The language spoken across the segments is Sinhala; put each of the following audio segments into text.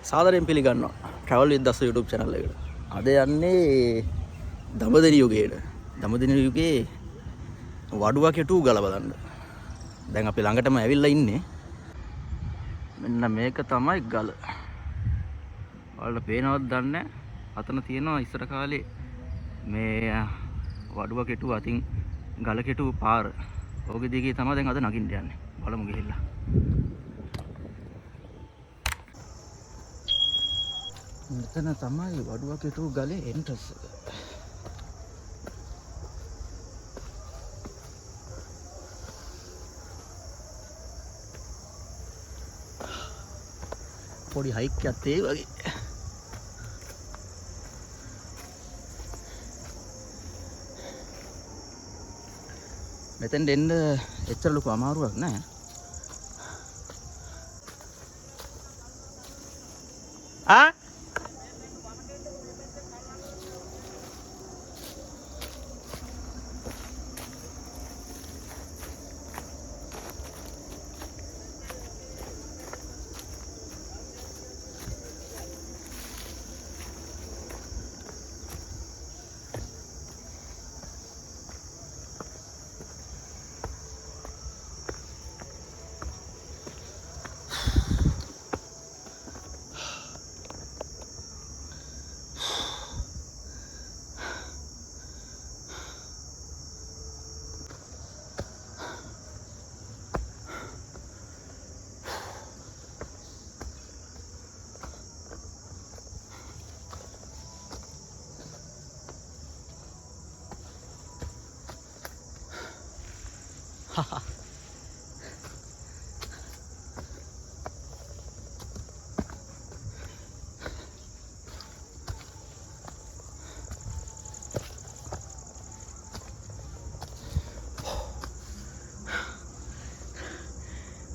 සාදරයෙන් පිළිගන්නවා travel with das YouTube channel එකට. අද යන්නේ දඹදෙණි යුගයට. දඹදෙණි යුගයේ වඩුවා කෙටු ගල බලන්න. දැන් අපි ළඟටම ඇවිල්ලා ඉන්නේ. මෙන්න මේක තමයි ගල. ඔයාලට පේනවද දන්නේ නැහැ. අතන තියෙනවා ඉස්සර කාලේ මේ වඩුවා කෙටු අතින් ගල කෙටු පාර. ඕකේ දිගේ තමයි දැන් අද නගින්න යන්නේ. බලමු ගිහිල්ලා. මෙතන තමයි වඩුවා කෙටු ගලේ එන්ට්‍රස් එක. පොඩි හයික් එකක් ඒ වගේ. මෙතෙන් දෙන්න එච්චර ලොකු අමාරුවක් නෑ. ආ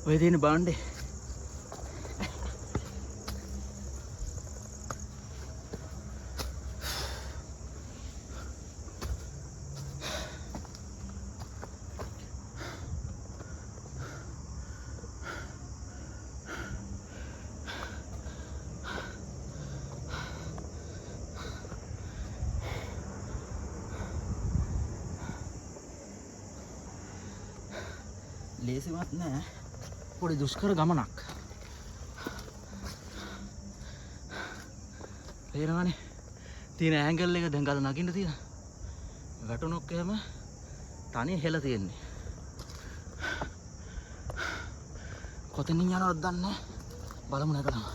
ඔය තියෙන බාණ්ඩේ ලේසිවත් නෑ. පොඩි දුෂ්කර ගමනක්. තේරෙනවනේ තියෙන ඇන්ගල් එක දැන් ගල නගින්න තියෙන. වැටුනොක් එහෙම තනිය හෙල තියෙන්නේ. කොතනින් යනවද දන්නේ නැහැ. බලමු නැකටම.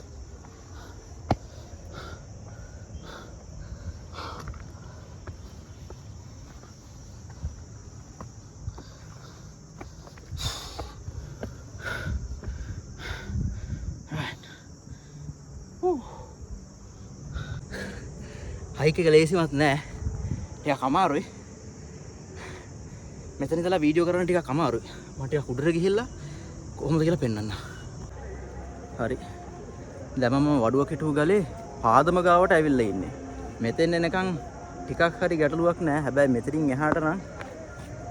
හයික් එක ලේසිවත් නෑ. ටිකක් අමාරුයි. මෙතන ඉඳලා වීඩියෝ කරන්න ටිකක් අමාරුයි. මම ටිකක් උඩට ගිහිල්ලා කොහොමද කියලා පෙන්නන්න. හරි. දැන් මම වඩුව කෙටු ගලේ පාදම ගාවට ඇවිල්ලා ඉන්නේ. මෙතෙන් එනකන් ටිකක් හරි ගැටලුවක් නෑ. හැබැයි මෙතනින් එහාට නම්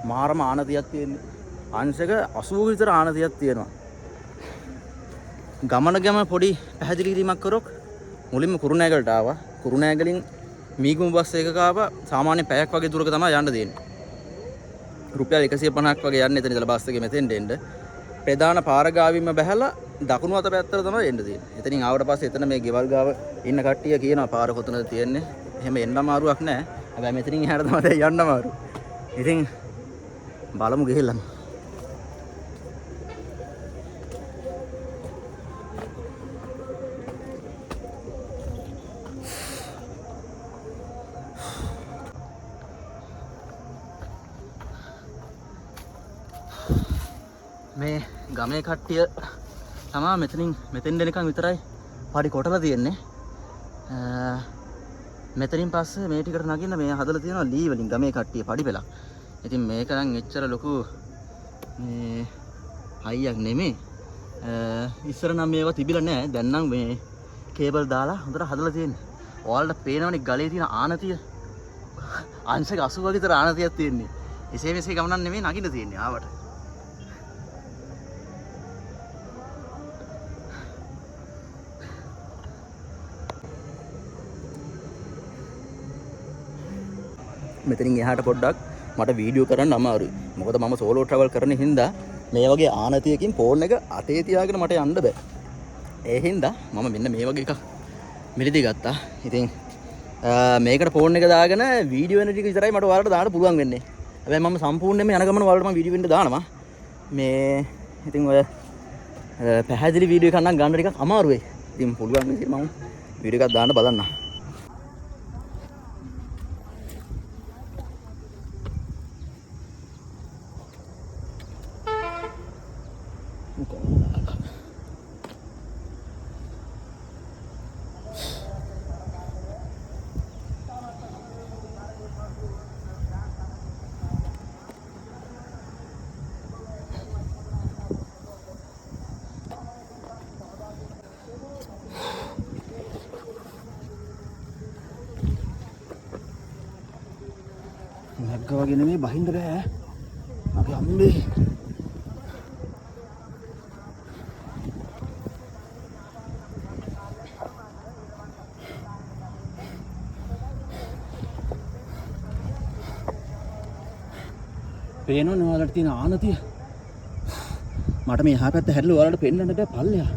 මාරම ආනතියක් තියෙන්නේ. අංශක 80 විතර ආනතියක් තියෙනවා. ගමන පොඩි පැහැදිලි කිරීමක් කරොක් මුලින්ම කුරුණෑගලට ආවා. කුරුණෑගලින් මීගම බස් එකක ආවා. සාමාන්‍ය පැයක් වගේ දුරක තමයි යන්න දෙන්නේ. රුපියල් 150ක් වගේ යන්න එතන ඉඳලා බස් එකේ මෙතෙන්ට එන්න. ප්‍රධාන පාර ගාවින්ම බැහැලා දකුණු අත පැත්තට තමයි එන්න තියෙන්නේ. එතනින් ආවට පස්සේ එතන මේ ගෙවල් ගාව ඉන්න කට්ටිය කියනවා පාර කොතනද තියෙන්නේ. එහෙම එන්න අමාරුවක් නැහැ. හැබැයි මෙතනින් එහාට තමයි දැන් යන්න අමාරු. ඉතින් බලමු ගිහිල්ලා. මේ ගමේ කට්ටිය තමා මෙතෙන් දෙනකන් විතරයි පඩි කොටලා තියෙන්නේ. මෙතනින් පස්සේ මේ ටිකට නගින්න මේ හදලා තියෙනවා ලී වලින් ගමේ කට්ටිය පඩි පෙළක්. ඉතින් මේක නම් එච්චර ලොකු මේ හයියක් නෙමෙයි. ඉස්සර නම් මේවා තිබිලා නැහැ. දැන් නම් මේ කේබල් දාලා හොඳට හදලා තියෙන්නේ. ඔයාලට පේනවනේ ගලේ තියෙන ආනතිය. අංශක 80 විතර ආනතියක් තියෙන්නේ. එසේ මෙසේ ගමනක් නෙමෙයි නගින්න තියෙන්නේ ආවට. මෙතනින් එහාට පොඩ්ඩක් මට වීඩියෝ කරන්න අමාරුයි. මොකද මම සෝලෝ ට්‍රැවල් කරන හින්දා මේ වගේ ආනතියකින් ෆෝන් එක අතේ තියාගෙන මට යන්න බෑ. ඒ හින්දා මම මෙන්න මේ වගේ එකක් මිලදී ගත්තා. ඉතින් මේකට ෆෝන් එක දාගෙන වීඩියෝ වෙන ටික විතරයි මට ඔයාලට දාන්න පුළුවන් වෙන්නේ. හැබැයි මම සම්පූර්ණයෙන්ම යන ගමන ඔයාලට මම වීඩියෝ වෙන්න දානවා. මේ ඉතින් ඔය පැහැදිලි වීඩියෝ එකක් නම් ගන්න ටිකක් අමාරු වෙයි. ඉතින් පුළුවන් විදිහට මම වීඩියෝ එකක් දාන්න බලන්න. නැග්ගා වගේ නෙමෙයි බහින්න බෑ. අපි අම්බේ. පේනවනේ ඔයාලට තියෙන ආනතිය. මට මේ එහා පැත්ත හැරිලා ඔයාලට පෙන්නන්න බෑ පල්ලෙහා.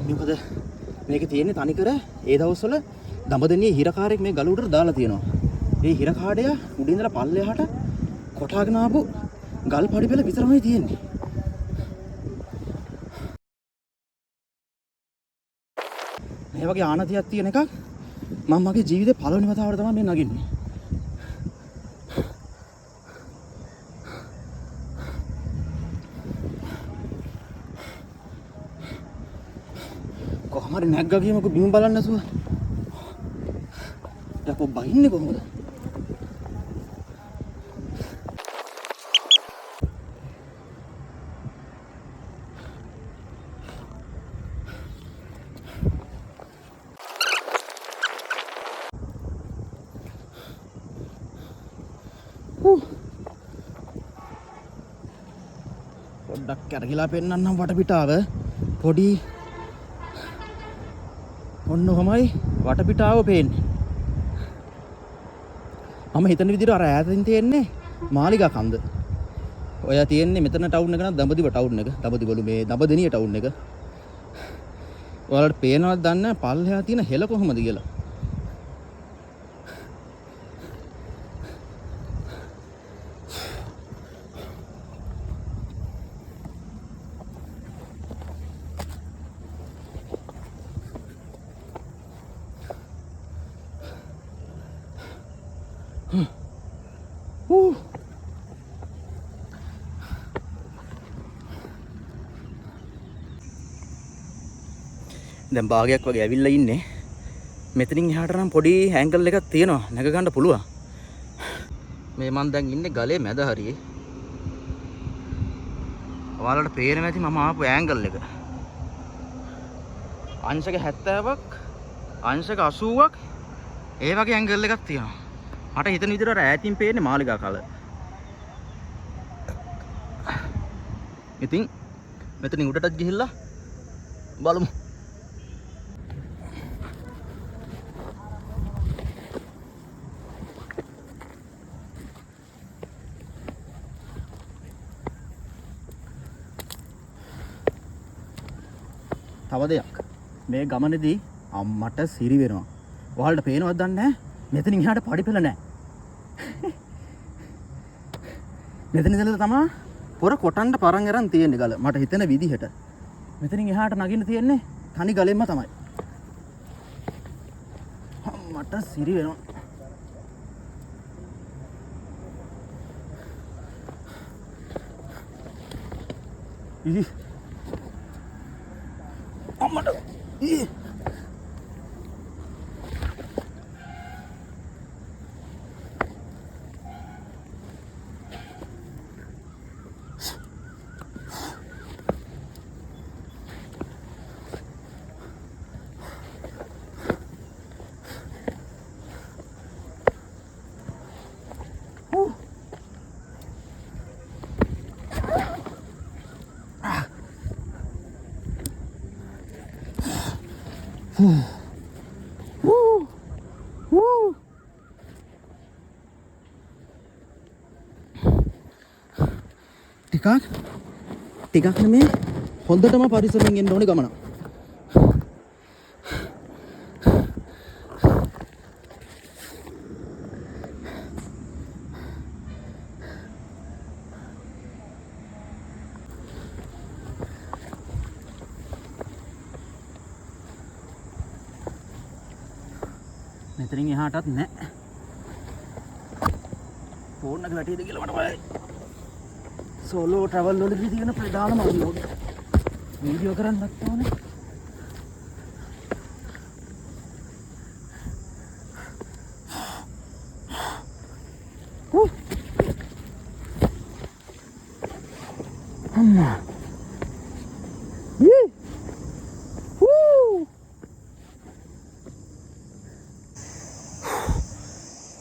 මොකද මේකේ තියෙන්නේ තනිකර ඒ දවස්වල දඹදෙනියේ හිරකාරයෙක් මේ ගල උඩට දාලා තියෙනවා. ඒ හිරකාඩය උඩින් ඉඳලා පල්ලෙහාට කොටාගෙන ආපු ගල් පඩි පෙළ විතරමයි තියෙන්නේ. මේ වගේ ආනතියක් තියෙන එකක් මම මගේ ජීවිතේ පළවෙනි වතාවට තමයි මේ නගින්නේ. කොහොම හරි නැග්ගා ගියමකෝ බිම බලන්න නැතුව. යකෝ බහින්නේ කොහොමද? පොඩ්ඩක් කරගිලා පෙන්නන්නම් වටපිටාව. පොඩි ඔන්න ඔහමයි වටපිටාව පේන්නේ. මම හිතන විදිහට අර ඈතින් තියෙන්නේ මාලිගා කන්ද. ඔය තියෙන්නේ මෙතන ටවුන් එක නම් දඹදිව ටවුන් එක. දඹදිවලු මේ දඹදෙනිය ටවුන් එක. ඔයාලට පේනවද දන්නේ නැහැ පල්ලෙහා තියෙන හෙල කොහමද කියලා. දැන් භාගයක් වගේ ඇවිල්ලා ඉන්නේ. මෙතනින් එහාට නම් පොඩි ඇන්ගල් එකක් තියෙනවා. නැග ගන්න පුළුවන්. මේ මන් දැන් ඉන්නේ ගලේ මැද හරියේ. ඔයාලට පේනවා ඇති මම ආපු ඇන්ගල් එක. අංශක 70ක් අංශක 80ක් ඒ වගේ ඇන්ගල් එකක් තියෙනවා. මට හිතන විදිහට අර ඈතින් පේන්නේ මාලිගා කල. ඉතින් මෙතනින් උඩටත් ගිහිල්ලා බලමු. තව දෙයක් මේ ගමනේදී අම්මට සිරි වෙනවා. ඔයාලට පේනවද දන්නේ නැහැ. මෙතනින් එහාට පඩිපෙළ නැහැ. මෙතන ඉඳලා තමයි පොර කොටන්න පරන් අරන් තියෙන්නේ ගල. මට හිතෙන විදිහට. මෙතනින් එහාට නගින්න තියෙන්නේ තනි ගලෙන්ම තමයි. මට සිරි වෙනවා. ඉහි අම්මට ඉහි ටිකක් නෙමේ හොඳටම පරිස්සමෙන් එන්න ඕනේ ගමන. මෙතනින් එහාටත් නැහැ. ෆෝන් එක වැටේද කියලා මට බලයි. සෝලෝ ට්‍රැවල් වලදී තියෙන ප්‍රධානම අභියෝගය. වීඩියෝ කරන්නත් ඕනේ. අම්මා.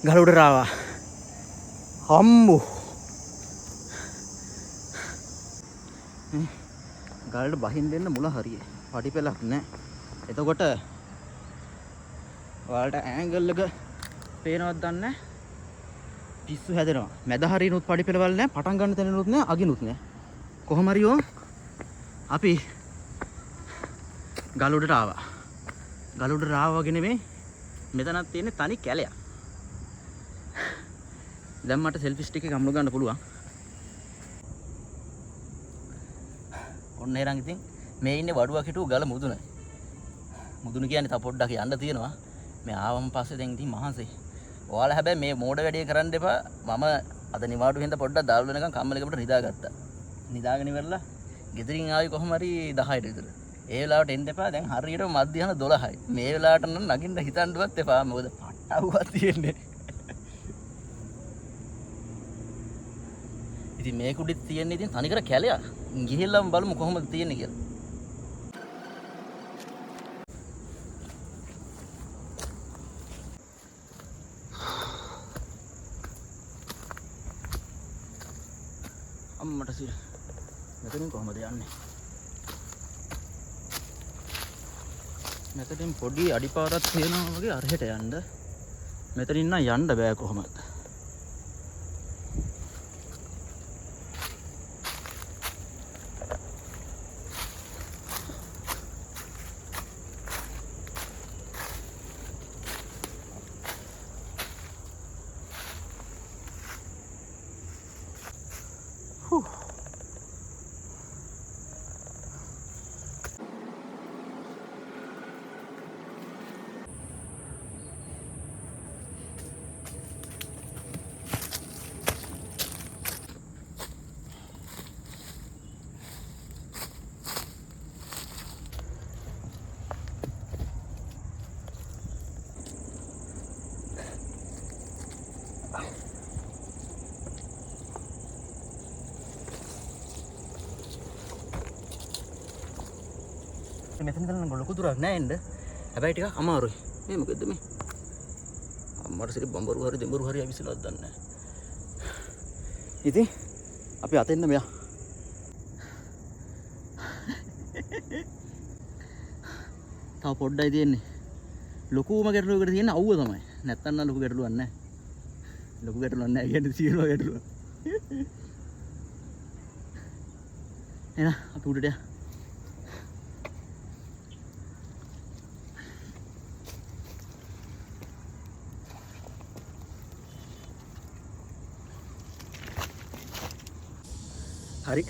ගල උඩට ආවා. හම්බු. ගලට බහින්න දෙන්න මුල හරිය. පඩි පෙලක් නැහැ. එතකොට ඔයාලට ඇන්ගල් එක පේනවද දන්නේ නැහැ. පිස්සු හැදෙනවා. මැද හරියනොත් පඩි පෙලවල් නැහැ. පටන් ගන්න තැනනොත් නැහැ. අගිනුත් නැහැ. කොහොම හරි අපි ගල උඩට ආවා. ගල උඩට ආවා වගේ නෙමෙයි. මෙතනක් තියෙන්නේ තනි කැලයක්. දැන් මට සෙල්ෆි ස්ටික් එක අමුණු ගන්න පුළුවන්. ඔන්න එහෙනම් ඉතින් මේ ඉන්නේ වඩුවක් හිටු ගල මුදුන. මුදුන කියන්නේ තව පොඩ්ඩක් යන්න තියෙනවා. මේ ආවම පස්සේ දැන් ඉතින් මහන්සි. ඔයාලා හැබැයි මේ මෝඩ වැඩේ කරන්න එපා. මම අද නිවාඩු හින්දා පොඩ්ඩක් දාල් වෙනකන් කම්මලකමට නිදාගත්තා. නිදාගෙන ඉවරලා ගෙදරින් ආවේ කොහොම හරි 10ට විතර. ඒ වෙලාවට එන්න එපා. දැන් හරියට මධ්‍යහන 12යි. මේ වෙලාවට නම් නගින්න හිතන්නවත් එපා. මොකද පට්ටවුවක් තියෙන්නේ. ඉතින් මේ කුඩිත් තියෙන්නේ ඉතින් තනිකර කැලයක්. ගිහිල්ලාම බලමු කොහොමද තියෙන්නේ කියලා. අම්මට සිර. මෙතනින් කොහොමද යන්නේ? මෙතනින් පොඩි අඩිපාරක් තියෙනවා වගේ අරහෙට යන්න. මෙතනින් නම් යන්න බෑ කොහොමද? මෙතන ඉඳන් ලොකු දුරක් නෑ එන්න. හැබැයි ටිකක් අමාරුයි. මේ මොකද මේ? අම්මට සිරි බම්බරු හරි දෙඹරු හරි අවිසලවත් දන්නේ නෑ. ඉතින් අපි අතෙන්න මෙයා. තව පොඩ්ඩයි තියෙන්නේ. ලොකුම ගැටලුවකට තියෙන අවුව තමයි. නැත්තම් නම් ලොකු ගැටලුවක් නෑ. ලොකු ගැටලුවක් නෑ කියන්නේ සියලුම ගැටලුව. එන අපි උඩට යන්න. හරි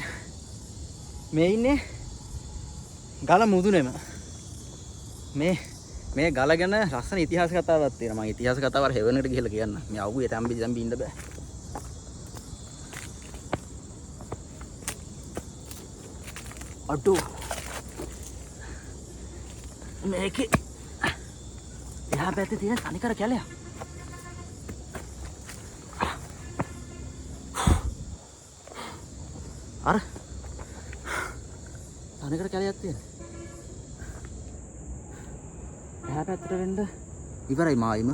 මේ ඉන්නේ ගල මුදුනේම මේ ගල ගැන ලස්සන ඉතිහාස කතාවක් තියෙනවා. මම ඉතිහාස කතාව හෙවනකට ගිහලා කියන්න. මේ අවුවේ තැම්බි ඉන්න බෑ. අඩෝ මේකේ එහා පැත්තේ තියෙන තනිකර කැලයක්. අර තනිකර කැලයක් තියෙනවා. එහා පැත්තට වෙන්න ඉවරයි මායිම.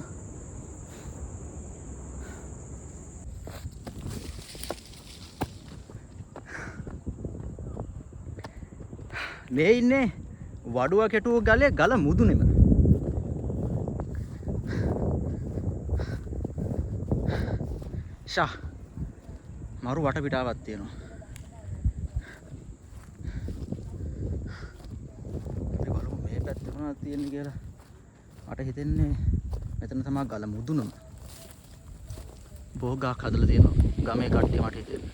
මේ ඉන්නේ වඩුව කෙටුව ගලේ ගල මුදුනේම. මරු වටපිටාවක් තියෙනවා. මොනවද තියෙන්නේ කියලා මට හිතෙන්නේ මෙතන තමයි ගල මුදුනම. බෝගාක් හදලා තියෙනවා ගමේ කට්ටිය මට හිතෙන්නේ.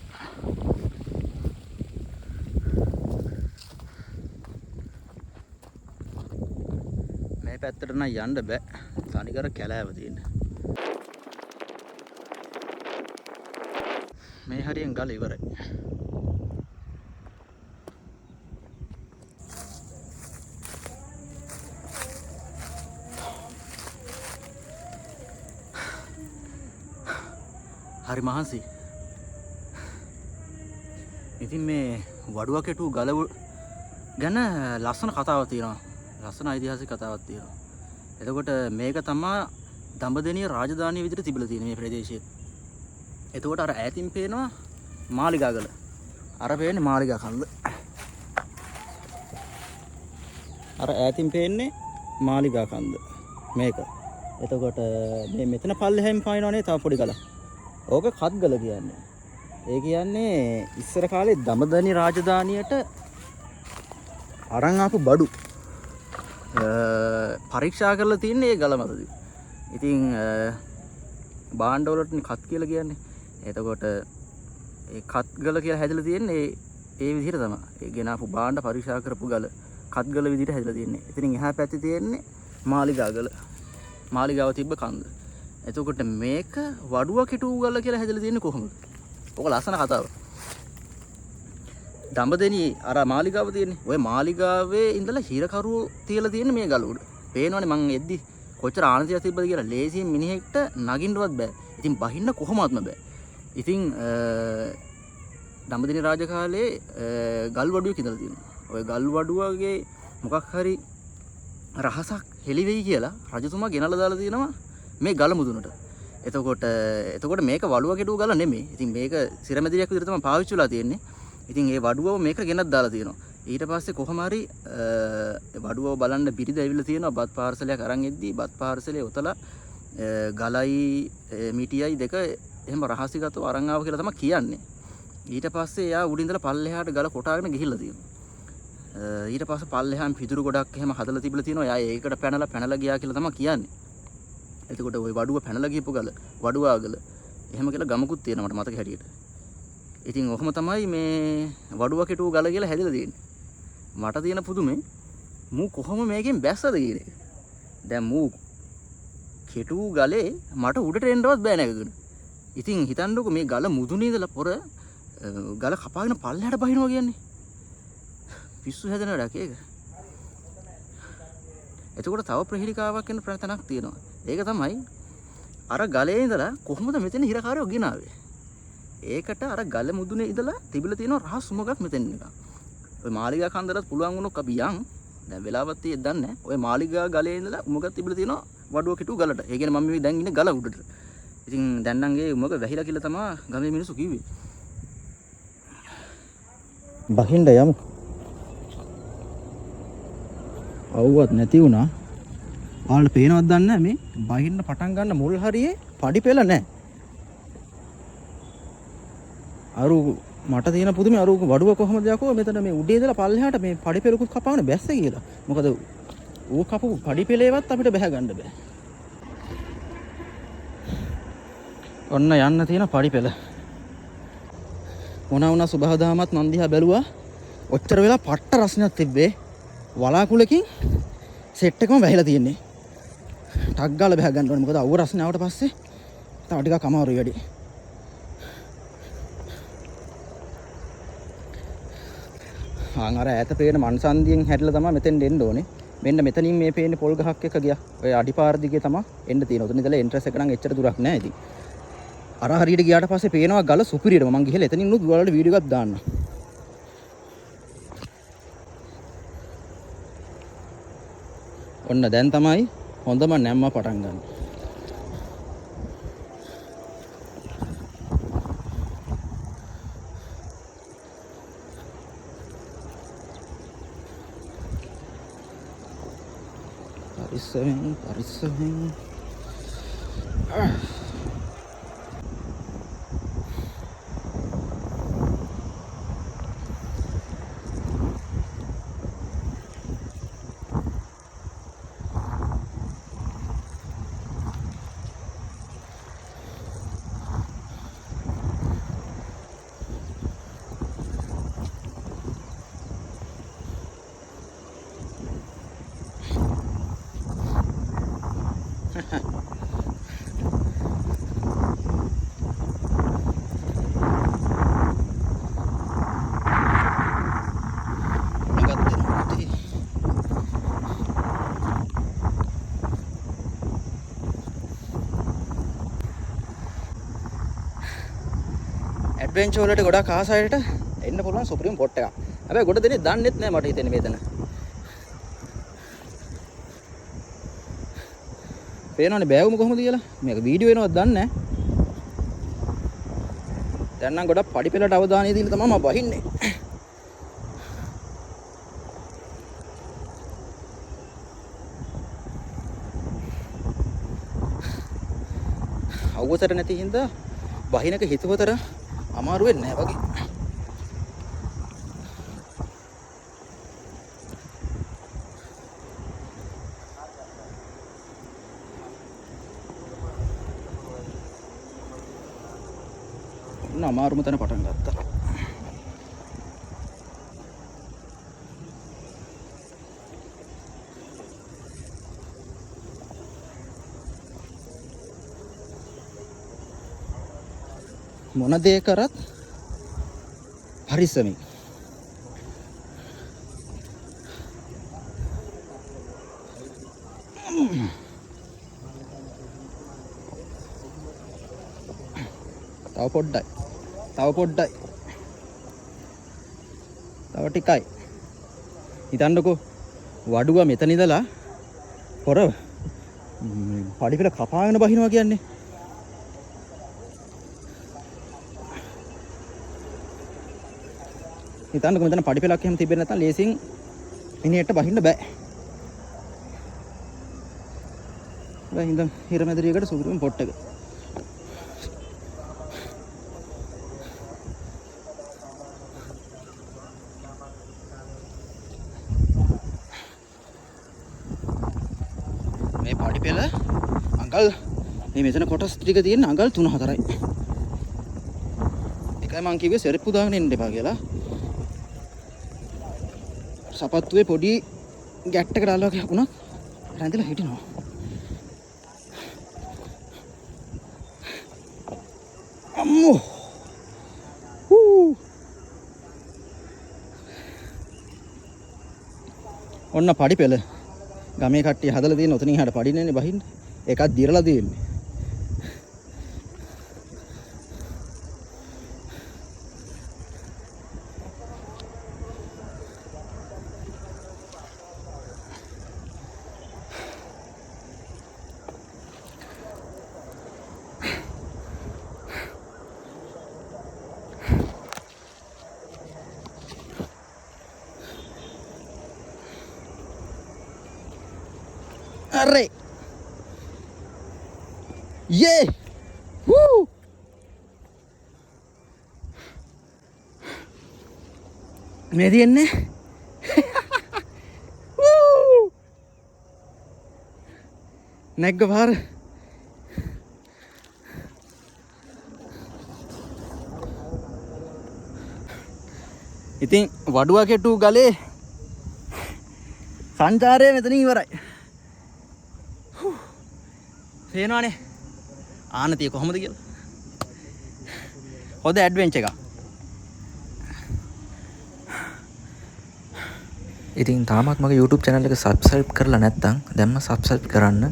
මේ පැත්තට නම් යන්න බෑ. තනිකර කැලෑව තියෙන. මේ හරියෙන් ගල ඉවරයි. හරි මහන්සි. ඉතින් මේ වඩුව කෙටු ගල ගැන ලස්සන කතාවක් තියෙනවා. ලස්සන ඓතිහාසික කතාවක් තියෙනවා. එතකොට මේක තමයි දඹදෙණිය රාජධානිය විදිහට තිබිලා තියෙන මේ ප්‍රදේශයේ. එතකොට අර ඈතින් පේනවා මාලිගා ගල. අර පේන්නේ මාලිගා කන්ද. අර ඈතින් පේන්නේ මාලිගා කන්ද. මේක. එතකොට මේ මෙතන පල්ලෙහෙන් පායනවනේ තව පොඩි ගලක්. ඕක කත්ගල කියන්නේ. ඒ කියන්නේ ඉස්සර කාලේ දඹදෙණි රාජධානියට අරන් ආපු බඩු පරීක්ෂා කරලා තින්නේ ඒ ගල මතදී. ඉතින් භාණ්ඩවලට කත් කියලා කියන්නේ. එතකොට ඒ කත්ගල කියලා හැදලා තියෙන්නේ ඒ විදිහට තමයි. ඒ ගෙනාපු භාණ්ඩ පරීක්ෂා කරපු ගල කත්ගල විදිහට හැදලා තියෙන්නේ. ඉතින් එහා පැත්තේ තියෙන්නේ මාලිගා ගල. මාලිගාව තිබ්බ කන්ද. එතකොට මේක වඩුව කෙටු ගල කියලා හැදලා තියෙන්නේ කොහොමද? ඔක ලස්සන කතාවක්. දඹදෙණි අර මාලිගාව තියෙන්නේ. ওই මාලිගාවේ ඉඳලා හිරකරුවෝ තියලා තියෙන්නේ මේ ගල උඩ. පේනවනේ මං එද්දි කොච්චර ආනතියක් තිබ්බද කියලා. ලේසියෙන් මිනිහෙක්ට නගින්නවත් බෑ. ඉතින් බහින්න කොහොමත්ම බෑ. ඉතින් දඹදෙණි රාජ කාලේ ගල් වඩුවක ඉඳලා තියෙනවා. ওই ගල් වඩුවගේ මොකක් හරි රහසක් හෙලි වෙයි කියලා රජතුමා ගෙනල්ලා දාලා තියෙනවා මේ ගල මුදුනට. එතකොට මේක වඩුව කෙටුව ගල නෙමෙයි. ඉතින් මේක සිරමැදිරියක් විදිහට තමයි පාවිච්චි වෙලා තියෙන්නේ. ඉතින් ඒ වඩුවව මේක ගෙනත් දාලා තියෙනවා. ඊට පස්සේ කොහොම හරි වඩුවව බලන්න බිරිඳ ඇවිල්ලා තියෙනවා. බත් පාර්සලයක් අරන් එද්දී බත් පාර්සලේ උතලා ගලයි මිටියයි දෙක එහෙම රහසිගතව අරන් ආව කියලා තමයි කියන්නේ. ඊට පස්සේ එයා උඩින් ඉඳලා පල්ලෙහාට ගල කොටාගෙන ගිහිල්ලා තියෙනවා. ඊට පස්සේ පල්ලෙහාම පිදුරු ගොඩක් එහෙම හදලා තිබිලා තියෙනවා. එයා ඒකට පැනලා ගියා කියලා තමයි කියන්නේ. එතකොට ওই වඩුව පැනලා ගිහපු ගල වඩුවාගල එහෙම කියලා ගමකුත් තියෙනවා මට මතක හැටියට. ඉතින් ඔහොම තමයි මේ වඩුව කෙටුව ගල කියලා හැදලා තියෙන්නේ. මට තියෙන පුදුමේ මූ කොහොම මේකෙන් බැස්සද කියන එක. දැන් මූ කෙටුව ගලේ මට උඩට එන්නවත් බෑ නැගගෙන. ඉතින් හිතන්නකෝ මේ ගල මුදුනේ ඉඳලා පොර ගල කපාගෙන පල්ලෙහාට බහිනවා කියන්නේ. පිස්සු හැදෙන වැඩක් ඒක. එතකොට තව ප්‍රහේලිකාවක් වෙන ප්‍රතනක් තියෙනවා. ඒක තමයි අර ගලේ ඉඳලා කොහොමද මෙතන හිරකාරයෝ ගෙනාවේ? ඒකට අර ගල මුදුනේ ඉඳලා තිබිලා තියෙන රහස් උමගක් මෙතන නිකන්. ඔය මාලිගා කන්දරත් පුළුවන් වුණොත් අපි යන්. දැන් වෙලාවත් තියෙද්දි දන්නේ නැහැ. ඔය මාලිගා ගලේ ඉඳලා උමගක් තිබිලා තියෙනවා වඩුව කෙටු ගලට. ඒ කියන්නේ මම මේ දැන් ඉන්නේ ගල උඩට. ඉතින් දැන් නම් ඒ උමග වැහිලා කියලා තමයි ගමේ මිනිස්සු කිව්වේ. බහින්න යමු. අවුවත් නැති වුණා. ඔයාලට පේනවද දන්නේ නැහැ මේ බහින්න පටන් ගන්න මුල් හරියේ පඩි පෙළ නැහැ. අරු මට තියෙන පුදුමේ අරු වඩුව කොහොමද යකෝ මෙතන මේ උඩේ ඉඳලා පල්ලෙහාට මේ පඩි පෙළකුත් කපාගෙන බැස්ස කියලා. මොකද ඌ කපපු පඩි පෙළේවත් අපිට බැහැ ගන්න බෑ. ඔන්න යන්න තියෙන පඩි පෙළ. මොනවා වුණා සුභාදාමත් මන් දිහා බැලුවා. ඔච්චර වෙලා පට්ට රස්නයක් තිබ්බේ. වලාකුලකින් සෙට් එකම වැහිලා තියෙන්නේ. ටක් ගාලා බැහැ ගන්න ඕනේ. මොකද අවුව රස්නේ ආවට පස්සේ තව ටිකක් අමාරුයි වැඩි. අර ඈත පේන මන්සන්දියෙන් හැරිලා තමයි මෙතෙන් එන්න ඕනේ. මෙන්න මෙතනින් මේ පේන්නේ පොල් ගහක් එක ගියා. ඔය අඩිපාර දිගේ තමයි එන්න තියෙන්නේ. උතන ඉඳලා එන්ට්‍රස් එක නම් එච්චර දුරක් නෑ ඉතින්. අර හරියට ගියාට පස්සේ පේනවා ගල සුපිරියට. මම ගිහලා එතනින් උත් වලට වීඩියෝ එකක් දාන්න. ඔන්න දැන් තමයි හොඳම නැම්ම පටන් ගන්න. පරිස්සමෙන් ඇඩ්වෙන්චර් වලට ගොඩාක් ආසයිට එන්න පුළුවන් සුප්‍රීම පොට් එකක්. හැබැයි ගොඩ දෙනෙක් දන්නෙත් නෑ මට හිතෙන්නේ මෙතන. පේනවනේ බෑවුම කොහොමද කියලා. මේක වීඩියෝ වෙනවද දන්නේ නෑ. දැන් නම් ගොඩක් පඩි පෙළට අවධානය දීලා තමයි මම බහින්නේ. අවුවසට නැති හින්දා බහිනක හිතුවතර අමාරු වෙන්නේ නැහැ වගේ. අමාරුම තැන පටන් ගත්තා. මොන දේ කරත් පරිස්සමින්. තව පොඩ්ඩයි. තව ටිකයි. හිතන්නකෝ වඩුව මෙතන ඉඳලා පොර පඩි පෙළ කපාගෙන බහිනවා කියන්නේ. හිතන්නකෝ මෙතන පඩි පෙළක් එහෙම තිබෙන්නේ නැත්නම් ලේසින් මිනිහෙට බහින්න බෑ. දැන් ඉඳන් හිරමැදිරියකට සුදුරුම් පොට් එක. මේ පඩි පෙළ අඟල් මේ මෙතන කොටස් ටික තියෙන අඟල් 3-4යි. එකයි මං කිව්වේ සෙරප්පු දාගෙන ඉන්න එපා කියලා. සපත්තුවේ පොඩි ගැට්ටකට අල්ලලා වුණා රැඳිලා හිටිනවා. අම්මෝ ඔන්න පඩි පෙළ ගමේ කට්ටිය හදලා තියෙන ඔතනින් එහාට පඩින්නේනේ බහින්න. ඒකත් දිරලා තියෙන්නේ. अरे ये मेरी अन्ने नेक बाहर ඉතින් වඩුව කෙටු ගලේ සංචාරය මෙතනින් ඉවරයි. තේනවනේ ආනතිය කොහොමද කියලා. හොඳ ඇඩ්වෙන්චර් එකක්. ඉතින් තාමත් මගේ YouTube channel එක subscribe කරලා නැත්නම් දැන්ම subscribe කරන්න.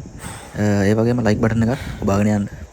ඒ වගේම like button එකත් ඔබාගෙන යන්න.